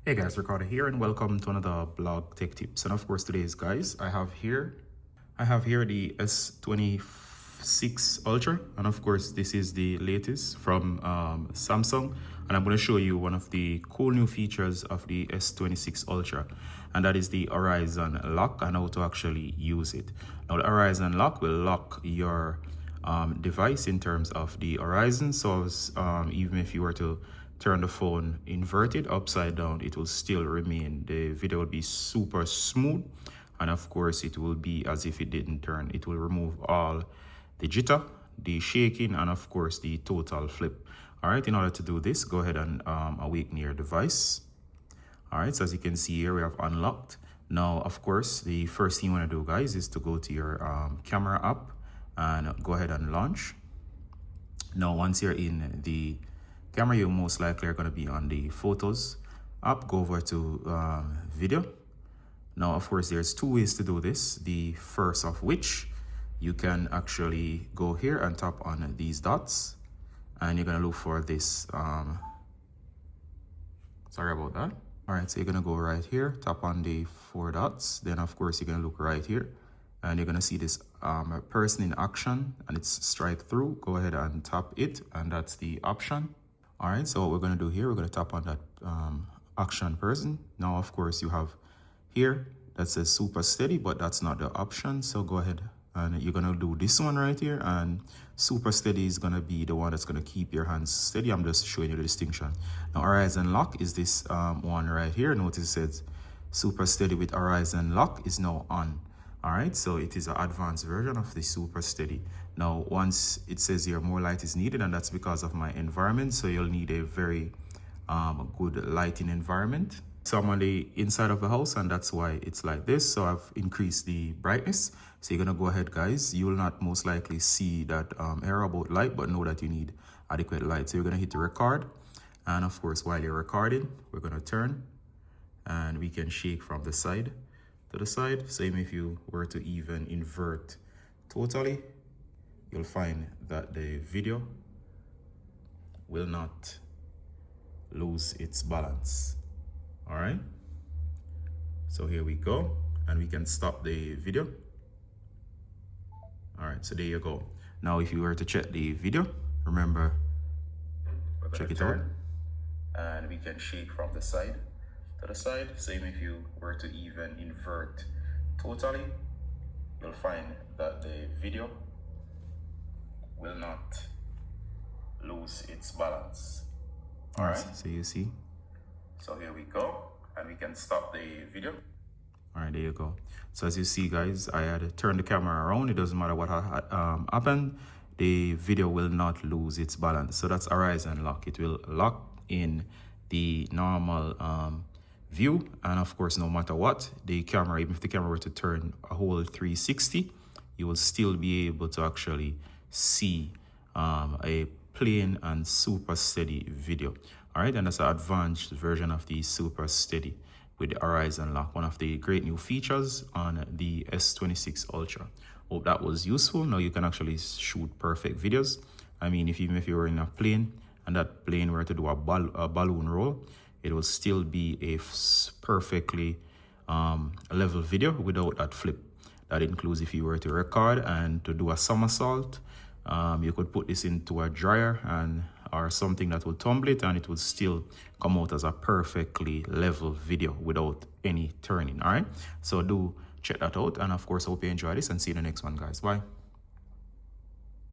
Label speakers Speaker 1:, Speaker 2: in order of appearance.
Speaker 1: Hey guys, Ricardo here and welcome to another blog tech tips. And of course today's guys, I have here the S26 Ultra, and of course this is the latest from Samsung, and I'm going to show you one of the cool new features of the S26 Ultra, and that is the Horizon lock and how to actually use it. Now the Horizon lock will lock your device in terms of the horizon, so even if you were to turn the phone inverted upside down, it will still remain. The video will be super smooth, and of course it will be as if it didn't turn. It will remove all the jitter, the shaking, and of course the total flip. All right, in order to do this, go ahead and awaken your device. All right, so as you can see here, we have unlocked. Now of course the first thing you want to do, guys, is to go to your camera app and go ahead and launch. Now once you're in the camera, you most likely are going to be on the photos app. Go over to video. Now of course there's two ways to do this. The first of which, you can actually go here and tap on these dots, and you're going to look for this sorry about that. All right, so you're going to go right here, tap on the four dots, then of course you're going to look right here and you're going to see this person in action, and it's strike through. Go ahead and tap it, and that's the option. All right, so what we're going to do here, we're going to tap on that action person. Now of course you have here that says super steady, but that's not the option. So go ahead and you're going to do this one right here, and super steady is going to be the one that's going to keep your hands steady. I'm just showing you the distinction. Now Horizon lock is this one right here. Notice it says super steady with Horizon lock is now on. All right, so it is an advanced version of the super steady. Now once it says here more light is needed, and that's because of my environment, so you'll need a very good lighting environment. So I'm on the inside of the house, and that's why it's like this. So I've increased the brightness. So you're gonna go ahead, guys. You will not most likely see that error about light, but know that you need adequate light. So you're gonna hit the record, and of course while you're recording, we're gonna turn, and we can shake from the side to the side. Same if you were to even invert totally, you'll find that the video will not lose its balance. All right, so here we go, and we can stop the video. All right, so there you go. Now if you were to check the video, remember, check it out, and we can shake from the side to the side. Same if you were to even invert totally, you'll find that the video will not lose its balance. All right, so you see, so here we go, and we can stop the video. All right, there you go. So as you see, guys, I had to turn the camera around. It doesn't matter what happened, the video will not lose its balance. So that's Horizon lock. It will lock in the normal view, and of course no matter what, the camera, even if the camera were to turn a whole 360, you will still be able to actually see a plain and super steady video. All right, and that's an advanced version of the super steady with the Horizon lock, one of the great new features on the S26 Ultra. Hope that was useful. Now you can actually shoot perfect videos. I mean, even if you were in a plane and that plane were to do a balloon roll, it will still be a perfectly level video without that flip. That includes if you were to record and to do a somersault, you could put this into a dryer or something that will tumble it, and it will still come out as a perfectly level video without any turning. All right, so do check that out, and of course I hope you enjoy this, and see you in the next one, guys. Bye.